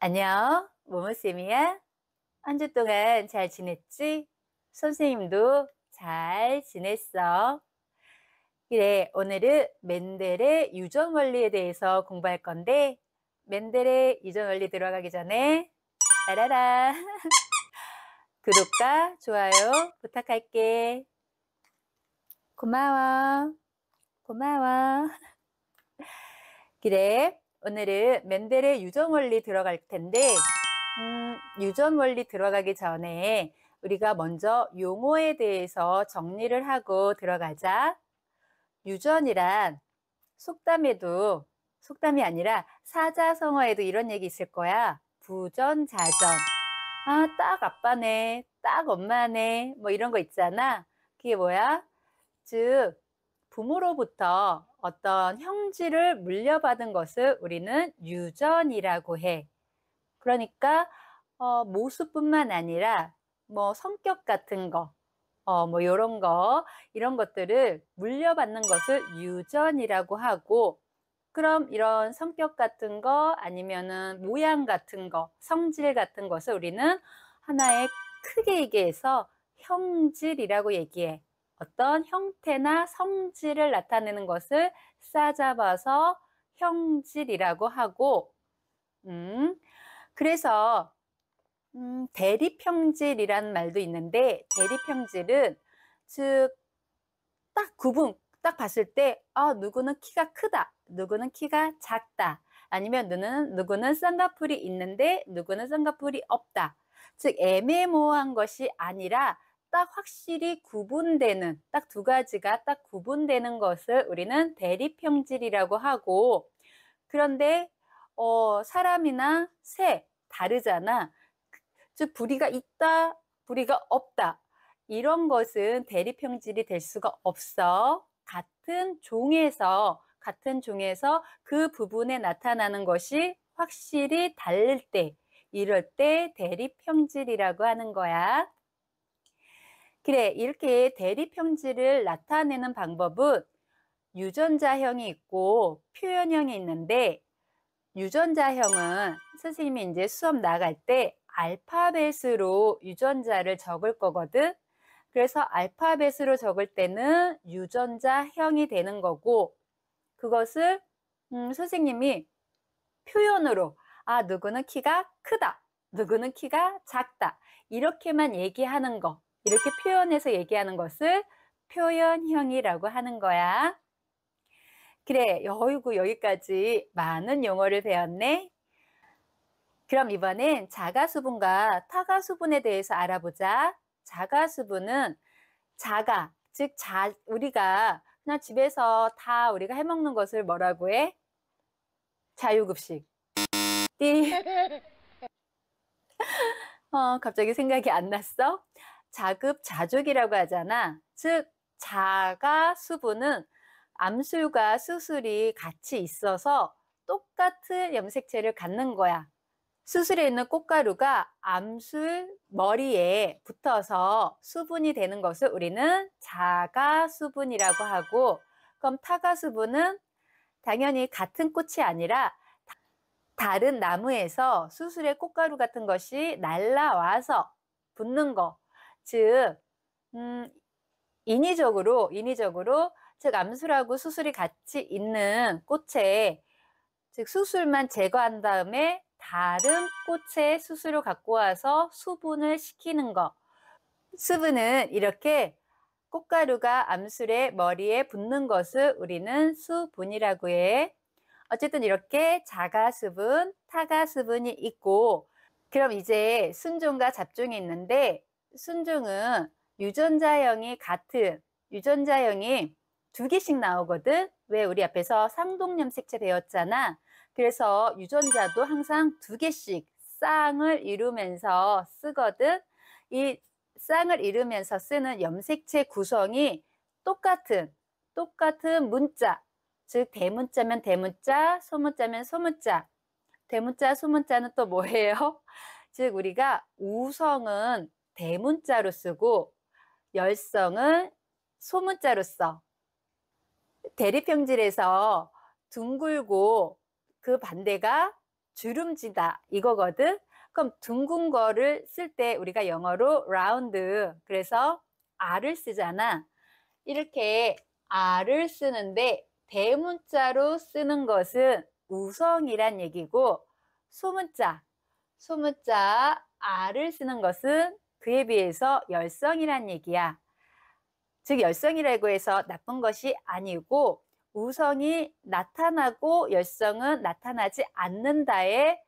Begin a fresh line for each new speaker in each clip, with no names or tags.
안녕, 모모쌤이야. 한 주 동안 잘 지냈지? 선생님도 잘 지냈어. 그래, 오늘은 멘델의 유전 원리에 대해서 공부할 건데, 멘델의 유전 원리 들어가기 전에, 따라라. 구독과 좋아요 부탁할게. 고마워. 고마워. 그래, 오늘은 멘델의 유전 원리 들어갈 텐데, 유전 원리 들어가기 전에 우리가 먼저 용어에 대해서 정리를 하고 들어가자. 유전이란 속담이 아니라 사자성어에도 이런 얘기 있을 거야. 부전자전. 아, 딱 아빠네, 딱 엄마네, 뭐 이런 거 있잖아. 그게 뭐야? 즉, 부모로부터 어떤 형질을 물려받은 것을 우리는 유전이라고 해. 그러니까 모습뿐만 아니라 뭐 성격 같은 거, 뭐 요런 거, 이런 것들을 물려받는 것을 유전이라고 하고, 그럼 이런 성격 같은 거 아니면은 모양 같은 거, 성질 같은 것을 우리는 하나의 크게 얘기해서 형질이라고 얘기해. 어떤 형태나 성질을 나타내는 것을 싸잡아서 형질이라고 하고, 음, 그래서 대립형질이라는 말도 있는데, 대립형질은 즉 딱 봤을 때 누구는 키가 크다, 누구는 키가 작다, 아니면 누구는 쌍꺼풀이 있는데 누구는 쌍꺼풀이 없다. 즉 애매모호한 것이 아니라 딱 확실히 구분되는, 딱 두 가지가 딱 구분되는 것을 우리는 대립형질이라고 하고, 그런데 사람이나 새 다르잖아. 즉 부리가 있다, 부리가 없다. 이런 것은 대립형질이 될 수가 없어. 같은 종에서 그 부분에 나타나는 것이 확실히 다를 때, 이럴 때 대립형질이라고 하는 거야. 그래, 이렇게 대립형질을 나타내는 방법은 유전자형이 있고 표현형이 있는데, 유전자형은 선생님이 이제 수업 나갈 때 알파벳으로 유전자를 적을 거거든. 그래서 알파벳으로 적을 때는 유전자형이 되는 거고, 그것을 선생님이 표현으로 누구는 키가 크다, 누구는 키가 작다, 이렇게만 얘기하는 거, 이렇게 표현해서 얘기하는 것을 표현형이라고 하는 거야. 그래, 어이구, 여기까지 많은 용어를 배웠네. 그럼 이번엔 자가수분과 타가수분에 대해서 알아보자. 자가수분은 즉 우리가 그냥 집에서 다 우리가 해먹는 것을 뭐라고 해? 자유급식. 띠. 갑자기 생각이 안 났어? 자급자족이라고 하잖아. 즉 자가수분은 암술과 수술이 같이 있어서 똑같은 염색체를 갖는 거야. 수술에 있는 꽃가루가 암술 머리에 붙어서 수분이 되는 것을 우리는 자가수분이라고 하고, 그럼 타가수분은 당연히 같은 꽃이 아니라 다른 나무에서 수술의 꽃가루 같은 것이 날라와서 붙는 거. 즉 인위적으로 즉 암술하고 수술이 같이 있는 꽃에, 즉 수술만 제거한 다음에 다른 꽃의 수술을 갖고 와서 수분을 시키는 거. 수분은 이렇게 꽃가루가 암술의 머리에 붙는 것을 우리는 수분이라고 해. 어쨌든 이렇게 자가수분, 타가수분이 있고, 그럼 이제 순종과 잡종이 있는데, 순종은 유전자형이 두 개씩 나오거든. 왜? 우리 앞에서 상동염색체 배웠잖아. 그래서 유전자도 항상 두 개씩 쌍을 이루면서 쓰거든. 이 쌍을 이루면서 쓰는 염색체 구성이 똑같은 문자, 즉 대문자면 대문자, 소문자면 소문자. 대문자, 소문자는 또 뭐예요? 즉 우리가 우성은 대문자로 쓰고 열성은 소문자로 써. 대립형질에서 둥글고 그 반대가 주름지다 이거거든. 그럼 둥근 거를 쓸 때 우리가 영어로 round, 그래서 R을 쓰잖아. 이렇게 R을 쓰는데 대문자로 쓰는 것은 우성이란 얘기고, 소문자 R을 쓰는 것은 그에 비해서 열성이란 얘기야. 즉 열성이라고 해서 나쁜 것이 아니고, 우성이 나타나고 열성은 나타나지 않는다의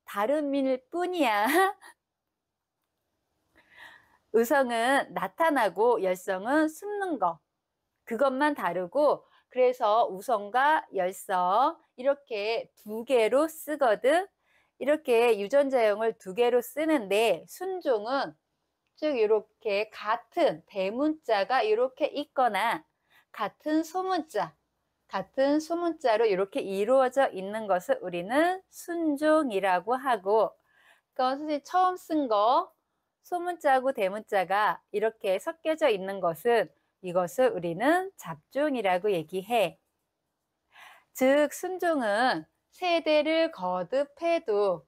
다름일 뿐이야. 우성은 나타나고 열성은 숨는 거, 그것만 다르고, 그래서 우성과 열성 이렇게 두 개로 쓰거든. 이렇게 유전자형을 두 개로 쓰는데, 순종은 즉 이렇게 같은 대문자가 이렇게 있거나 같은 소문자로 이렇게 이루어져 있는 것을 우리는 순종이라고 하고, 그러니까 선생님 처음 쓴 거 소문자하고 대문자가 이렇게 섞여져 있는 것은, 이것을 우리는 잡종이라고 얘기해. 즉 순종은 세대를 거듭해도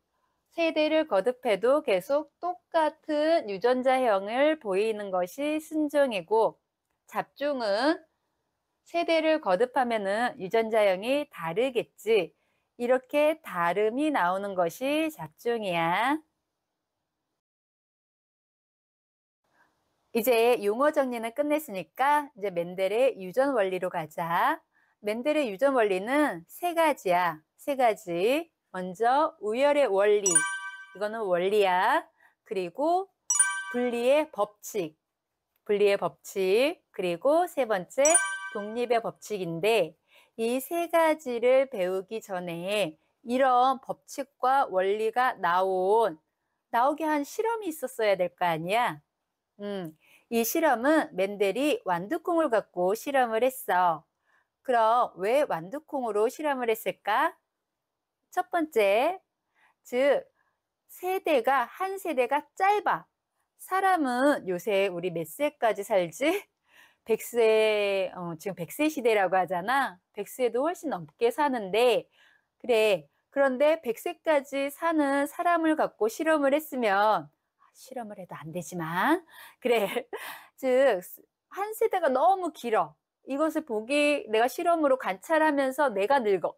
계속 똑같은 유전자형을 보이는 것이 순종이고, 잡종은 세대를 거듭하면은 유전자형이 다르겠지. 이렇게 다름이 나오는 것이 잡종이야. 이제 용어 정리는 끝냈으니까 이제 멘델의 유전 원리로 가자. 멘델의 유전 원리는 세 가지야. 세 가지. 먼저 우열의 원리. 이거는 원리야. 그리고 분리의 법칙. 그리고 세 번째 독립의 법칙인데, 이 세 가지를 배우기 전에 이런 법칙과 원리가 나오게 한 실험이 있었어야 될 거 아니야. 이 실험은 멘델이 완두콩을 갖고 실험을 했어. 그럼 왜 완두콩으로 실험을 했을까? 첫 번째, 즉 한 세대가 짧아. 사람은 요새 우리 몇 세까지 살지? 100세, 지금 100세 시대라고 하잖아. 100세도 훨씬 넘게 사는데, 그래. 그런데 100세까지 사는 사람을 갖고 실험을 했으면, 실험을 해도 안 되지만, 그래. 즉, 한 세대가 너무 길어. 이것을 내가 실험으로 관찰하면서 내가 늙어.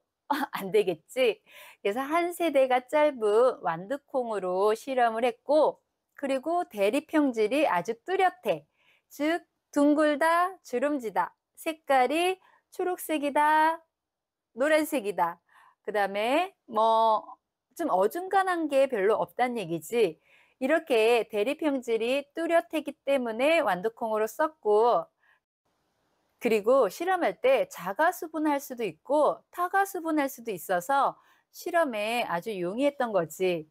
안 되겠지. 그래서 한 세대가 짧은 완두콩으로 실험을 했고, 그리고 대립형질이 아주 뚜렷해. 즉 둥글다, 주름지다. 색깔이 초록색이다, 노란색이다. 그 다음에 좀 어중간한 게 별로 없다는 얘기지. 이렇게 대립형질이 뚜렷했기 때문에 완두콩으로 썼고, 그리고 실험할 때 자가수분할 수도 있고 타가수분할 수도 있어서 실험에 아주 용이했던 거지.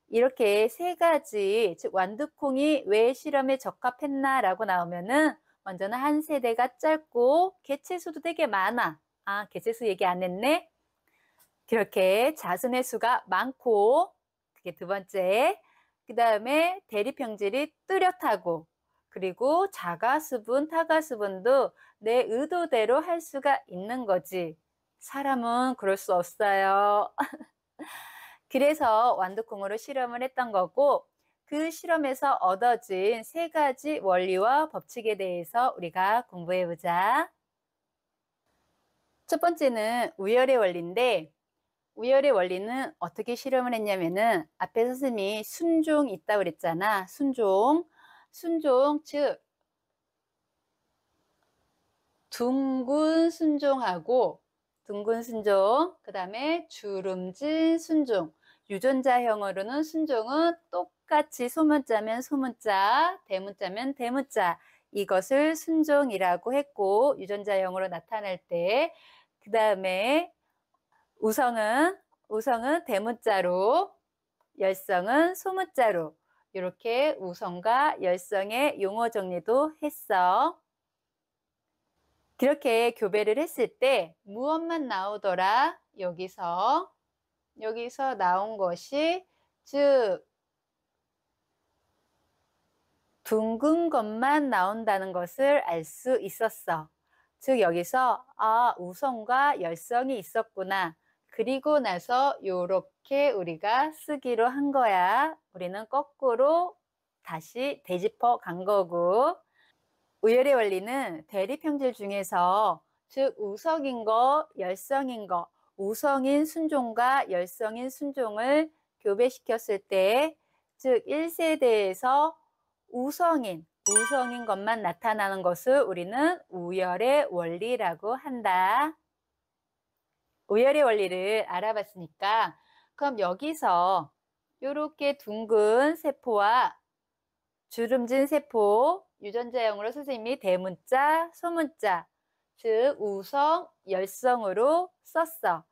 이렇게 세 가지, 즉 완두콩이 왜 실험에 적합했나라고 나오면은, 먼저는 한 세대가 짧고 개체수도 되게 많아. 개체수 얘기 안 했네. 그렇게 자손의 수가 많고, 그게 두 번째. 그 다음에 대립형질이 뚜렷하고, 그리고 자가수분, 타가수분도 내 의도대로 할 수가 있는 거지. 사람은 그럴 수 없어요. 그래서 완두콩으로 실험을 했던 거고, 그 실험에서 얻어진 세 가지 원리와 법칙에 대해서 우리가 공부해 보자. 첫 번째는 우열의 원리인데, 우열의 원리는 어떻게 실험을 했냐면은, 앞에 선생님이 순종 있다고 그랬잖아. 순종, 즉 둥근 순종하고, 그 다음에 주름진 순종. 유전자형으로는 순종은 똑같이 소문자면 소문자, 대문자면 대문자. 이것을 순종이라고 했고, 유전자형으로 나타날 때. 그 다음에 우성은 대문자로, 열성은 소문자로. 이렇게 우성과 열성의 용어 정리도 했어. 그렇게 교배를 했을 때 무엇만 나오더라? 여기서 나온 것이, 즉 둥근 것만 나온다는 것을 알 수 있었어. 즉 여기서 우성과 열성이 있었구나. 그리고 나서 요렇게 우리가 쓰기로 한 거야. 우리는 거꾸로 다시 되짚어 간 거고. 우열의 원리는 대립형질 중에서 즉 우성인 거, 열성인 거, 우성인 순종과 열성인 순종을 교배시켰을 때, 즉 1세대에서 우성인 것만 나타나는 것을 우리는 우열의 원리라고 한다. 우열의 원리를 알아봤으니까 그럼 여기서 이렇게 둥근 세포와 주름진 세포, 유전자형으로 선생님이 대문자, 소문자, 즉 우성, 열성으로 썼어.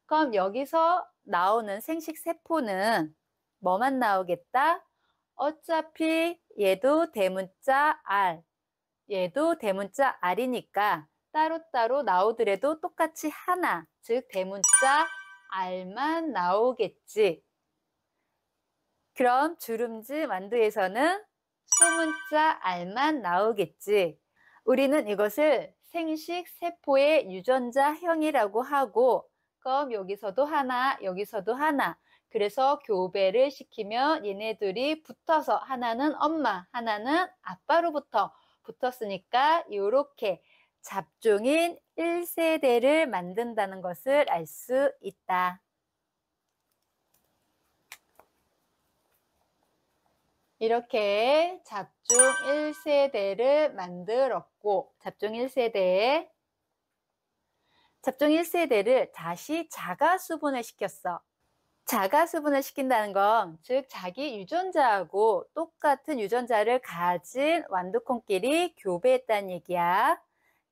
그럼 여기서 나오는 생식세포는 뭐만 나오겠다? 어차피 얘도 대문자 R, 얘도 대문자 R이니까 따로따로 나오더라도 똑같이 하나, 즉 대문자 R만 나오겠지. 그럼 주름지 만두에서는 소문자 R만 나오겠지. 우리는 이것을 생식세포의 유전자형이라고 하고, 그럼 여기서도 하나, 여기서도 하나. 그래서 교배를 시키면 얘네들이 붙어서 하나는 엄마, 하나는 아빠로부터 붙었으니까 이렇게 잡종인 1세대를 만든다는 것을 알 수 있다. 이렇게 잡종 1세대를 만들었고, 잡종 1세대를 다시 자가수분을 시켰어. 자가수분을 시킨다는 건 즉 자기 유전자하고 똑같은 유전자를 가진 완두콩끼리 교배했다는 얘기야.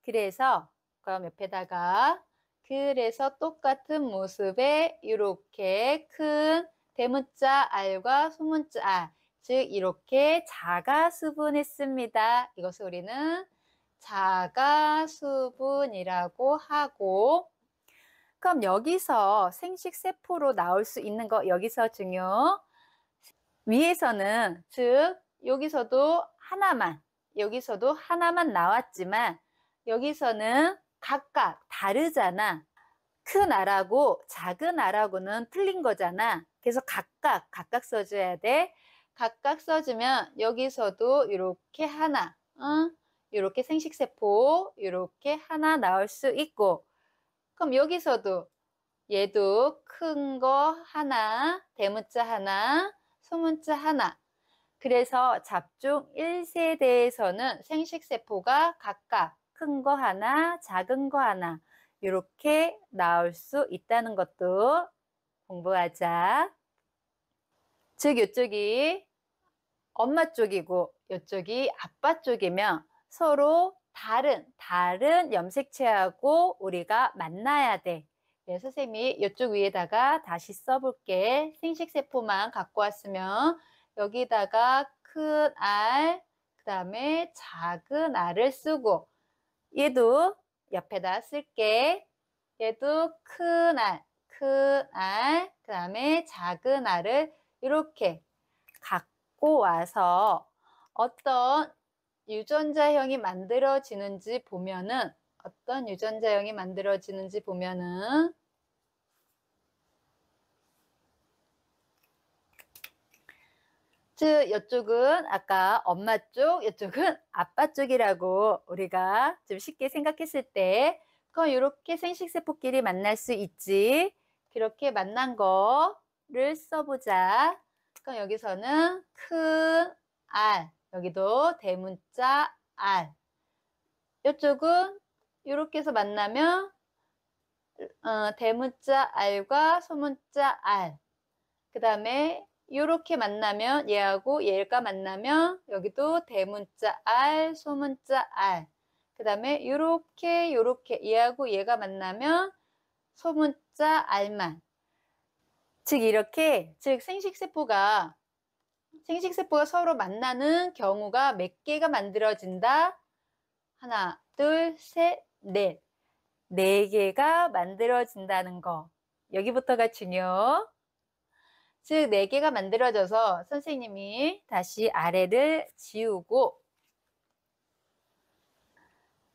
그래서 그럼 옆에다가 그래서 똑같은 모습의 이렇게 큰 대문자 R과 소문자 R, 즉 이렇게 자가수분했습니다. 이것을 우리는 자가수분이라고 하고, 그럼 여기서 생식세포로 나올 수 있는 거 여기서 중요. 위에서는 즉 여기서도 하나만 나왔지만 여기서는 각각 다르잖아. 큰 R하고 작은 R하고는 틀린 거잖아. 그래서 각각 써줘야 돼. 각각 써주면 여기서도 이렇게 하나, 이렇게 생식세포 이렇게 하나 나올 수 있고, 그럼 여기서도 얘도 큰 거 하나, 대문자 하나, 소문자 하나. 그래서 잡종 1세대에서는 생식세포가 각각 큰 거 하나, 작은 거 하나 이렇게 나올 수 있다는 것도 공부하자. 즉 이쪽이 엄마 쪽이고 이쪽이 아빠 쪽이면 서로 다른 염색체하고 우리가 만나야 돼. 네, 선생님이 이쪽 위에다가 다시 써볼게. 생식세포만 갖고 왔으면 여기다가 큰 R, 그 다음에 작은 R을 쓰고, 얘도 옆에다 쓸게. 얘도 큰 R, 그 다음에 작은 R을 이렇게 갖고 와서 어떤 유전자형이 만들어지는지 보면은, 즉 이쪽은 아까 엄마 쪽, 이쪽은 아빠 쪽이라고 우리가 좀 쉽게 생각했을 때, 그럼 이렇게 생식세포끼리 만날 수 있지. 그렇게 만난 거를 써보자. 그럼 여기서는 큰 R, 여기도 대문자 R. 이쪽은 이렇게 해서 만나면 대문자 R과 소문자 R. 그 다음에 이렇게 만나면 얘하고 얘가 만나면 여기도 대문자 R, 소문자 R. 그 다음에 이렇게 얘하고 얘가 만나면 소문자 R만. 즉 이렇게 생식세포가 서로 만나는 경우가 몇 개가 만들어진다? 하나, 둘, 셋, 넷. 4개가 만들어진다는 거. 여기부터가 중요. 즉 4개가 만들어져서 선생님이 다시 아래를 지우고,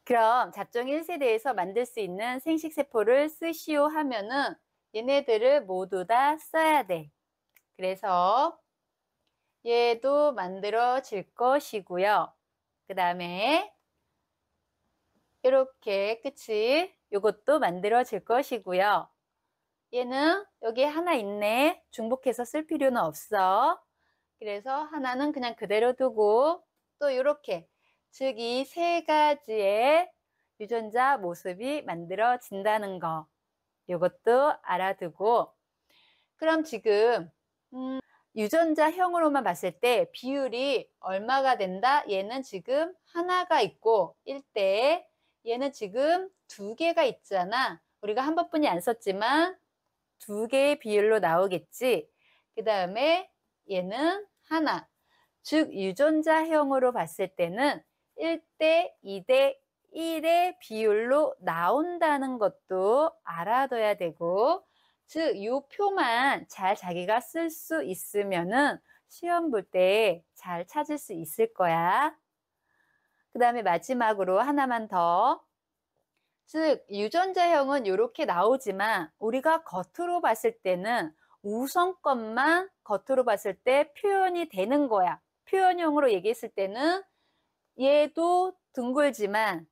그럼 잡종 1세대에서 만들 수 있는 생식세포를 쓰시오 하면은 얘네들을 모두 다 써야 돼. 그래서 얘도 만들어질 것이고요. 그 다음에 이렇게 그치? 요것도 만들어질 것이고요. 얘는 여기 하나 있네. 중복해서 쓸 필요는 없어. 그래서 하나는 그냥 그대로 두고 또 이렇게 즉 이 세 가지의 유전자 모습이 만들어진다는 거 요것도 알아두고 그럼 지금 유전자형으로만 봤을 때 비율이 얼마가 된다? 얘는 지금 하나가 있고 1대 얘는 지금 두 개가 있잖아. 우리가 한 번뿐이 안 썼지만 두 개의 비율로 나오겠지. 그 다음에 얘는 하나. 즉 유전자형으로 봤을 때는 1대 2대 1의 비율로 나온다는 것도 알아둬야 되고 즉 요 표만 잘 자기가 쓸 수 있으면은 시험 볼 때 잘 찾을 수 있을 거야. 그 다음에 마지막으로 하나만 더. 즉 유전자형은 이렇게 나오지만 우리가 겉으로 봤을 때는 우선 것만 겉으로 봤을 때 표현이 되는 거야. 표현형으로 얘기했을 때는 얘도 둥글지만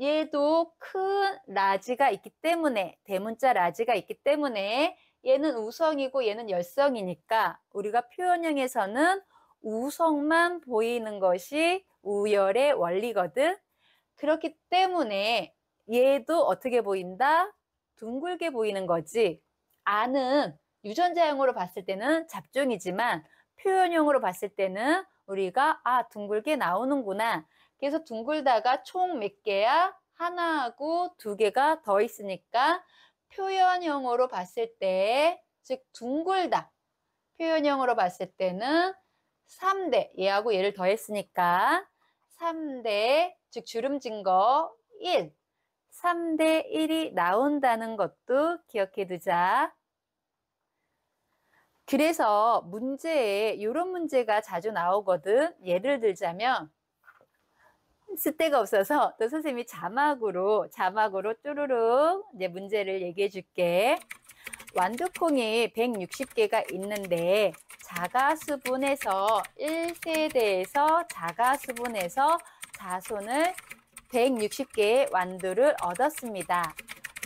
얘도 큰 라지가 있기 때문에 대문자 라지가 있기 때문에 얘는 우성이고 얘는 열성이니까 우리가 표현형에서는 우성만 보이는 것이 우열의 원리거든. 그렇기 때문에 얘도 어떻게 보인다? 둥글게 보이는 거지. 아는 유전자형으로 봤을 때는 잡종이지만 표현형으로 봤을 때는 우리가 둥글게 나오는구나. 그래서 둥글다가 총 몇 개야? 하나하고 두 개가 더 있으니까 표현형으로 봤을 때, 즉 둥글다. 표현형으로 봤을 때는 3대, 얘하고 얘를 더했으니까 3대, 즉 주름진 거 1, 3대 1이 나온다는 것도 기억해 두자. 그래서 문제에 이런 문제가 자주 나오거든. 예를 들자면 쓸 데가 없어서 또 선생님이 자막으로 쭈루룩 이제 문제를 얘기해 줄게. 완두콩이 160개가 있는데 자가수분해서 1세대에서 자가수분해서 자손을 160개의 완두를 얻었습니다.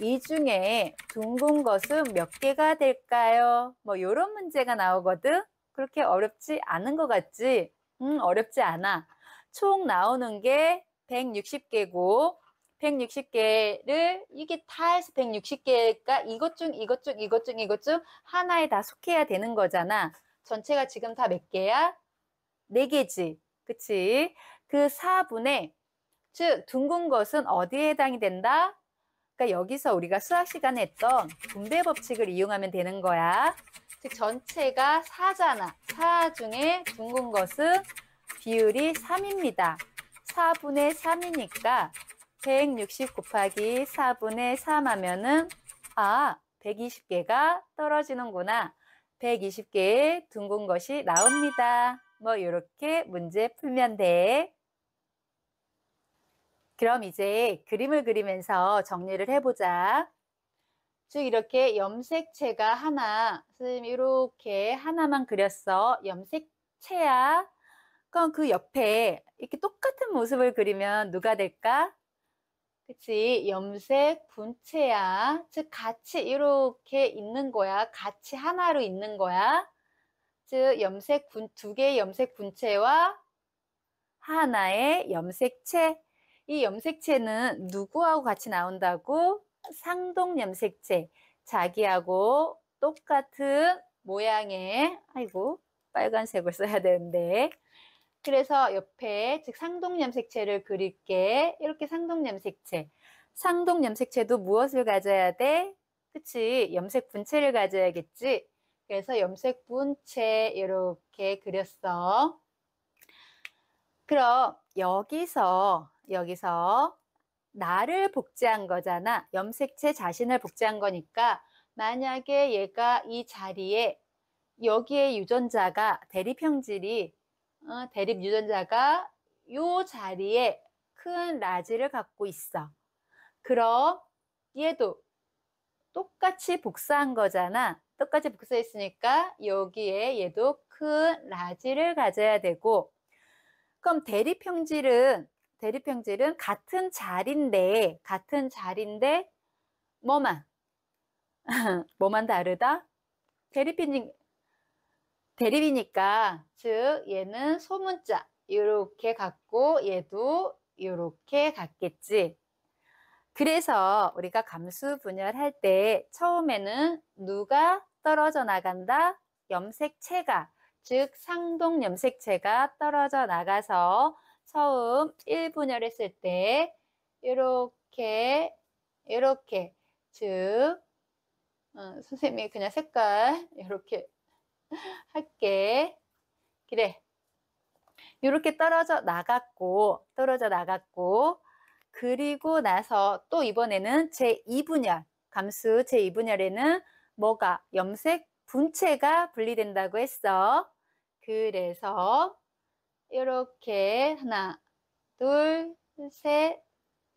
이 중에 둥근 것은 몇 개가 될까요? 뭐 이런 문제가 나오거든. 그렇게 어렵지 않은 것 같지? 어렵지 않아. 총 나오는 게 160개고 160개를 이게 다 해서 160개가 이것 중 하나에 다 속해야 되는 거잖아. 전체가 지금 다 몇 개야? 4개지. 그치? 그 4분의 즉 둥근 것은 어디에 해당이 된다? 그러니까 여기서 우리가 수학 시간에 했던 분배 법칙을 이용하면 되는 거야. 즉 전체가 4잖아. 4 중에 둥근 것은 비율이 3입니다. 4분의 3이니까 160 곱하기 4분의 3 하면은 120개가 떨어지는구나. 120개의 둥근 것이 나옵니다. 뭐 이렇게 문제 풀면 돼. 그럼 이제 그림을 그리면서 정리를 해보자. 즉 이렇게 염색체가 하나, 선생님이 이렇게 하나만 그렸어. 염색체야. 그럼 그 옆에 이렇게 똑같은 모습을 그리면 누가 될까? 그치? 염색 분체야. 즉 같이 이렇게 있는 거야. 같이 하나로 있는 거야. 즉 두 개의 염색 분체와 하나의 염색체. 이 염색체는 누구하고 같이 나온다고? 상동 염색체. 자기하고 똑같은 모양의 빨간색을 써야 되는데 그래서 옆에 즉 상동 염색체를 그릴게. 이렇게 상동 염색체. 상동 염색체도 무엇을 가져야 돼? 그치? 염색 분체를 가져야겠지? 그래서 염색 분체 이렇게 그렸어. 그럼 여기서 나를 복제한 거잖아. 염색체 자신을 복제한 거니까 만약에 얘가 이 자리에 여기에 유전자가 대립 유전자가 요 자리에 큰 라지를 갖고 있어. 그럼 얘도 똑같이 복사한 거잖아. 똑같이 복사했으니까 여기에 얘도 큰 라지를 가져야 되고, 그럼 대립형질은 같은 자리인데 뭐만 뭐만 다르다? 대립이니, 대립이니까 즉 얘는 소문자 요렇게 같고 얘도 요렇게 같겠지. 그래서 우리가 감수 분열할 때 처음에는 누가 떨어져 나간다? 염색체가, 즉 상동 염색체가 떨어져 나가서 처음 1분열했을 때 이렇게 즉 선생님이 그냥 색깔 이렇게 할게. 그래. 이렇게 떨어져 나갔고, 그리고 나서 또 이번에는 제2분열, 감수 제2분열에는 뭐가? 염색 분체가 분리된다고 했어. 그래서 이렇게 하나, 둘, 셋,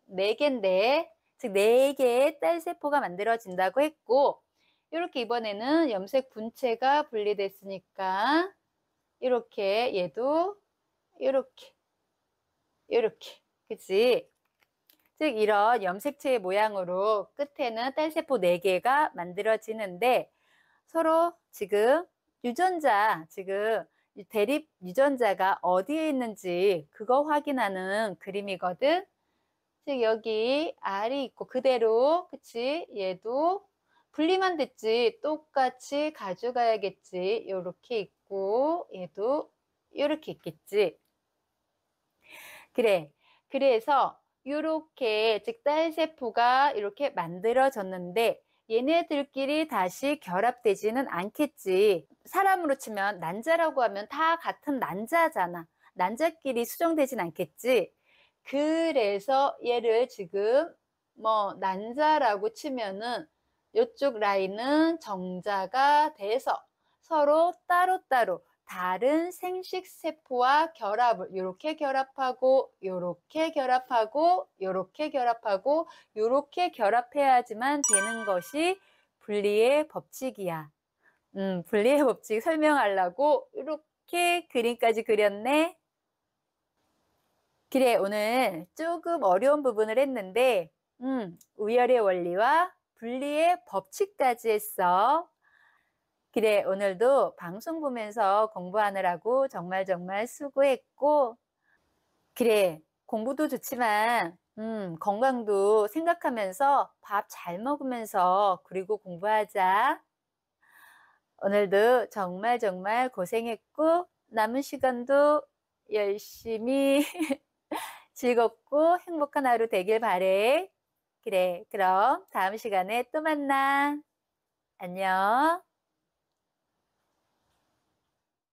네 개인데, 즉 네 개의 딸세포가 만들어진다고 했고, 이렇게 이번에는 염색 분체가 분리됐으니까 이렇게 얘도 이렇게 그치? 즉 이런 염색체의 모양으로 끝에는 딸세포 4개가 만들어지는데, 서로 지금 대립 유전자가 어디에 있는지 그거 확인하는 그림이거든. 즉 여기 R이 있고 그대로, 그치? 얘도 분리만 됐지 똑같이 가져가야겠지. 요렇게 있고 얘도 요렇게 있겠지. 그래. 그래서 요렇게 즉 딸세포가 이렇게 만들어졌는데 얘네들끼리 다시 결합되지는 않겠지. 사람으로 치면 난자라고 하면 다 같은 난자잖아. 난자끼리 수정되진 않겠지. 그래서 얘를 지금 뭐 난자라고 치면은 요쪽 라인은 정자가 돼서 서로 따로따로 다른 생식세포와 결합을 요렇게 결합하고 요렇게 결합하고 요렇게 결합하고 요렇게 결합해야지만 되는 것이 분리의 법칙이야. 분리의 법칙 설명하려고 이렇게 그림까지 그렸네. 그래, 오늘 조금 어려운 부분을 했는데 우열의 원리와 분리의 법칙까지 했어. 그래, 오늘도 방송 보면서 공부하느라고 정말 수고했고, 그래, 공부도 좋지만 건강도 생각하면서 밥 잘 먹으면서 그리고 공부하자. 오늘도 정말 고생했고 남은 시간도 열심히 즐겁고 행복한 하루 되길 바래. 그래, 그럼 다음 시간에 또 만나. 안녕.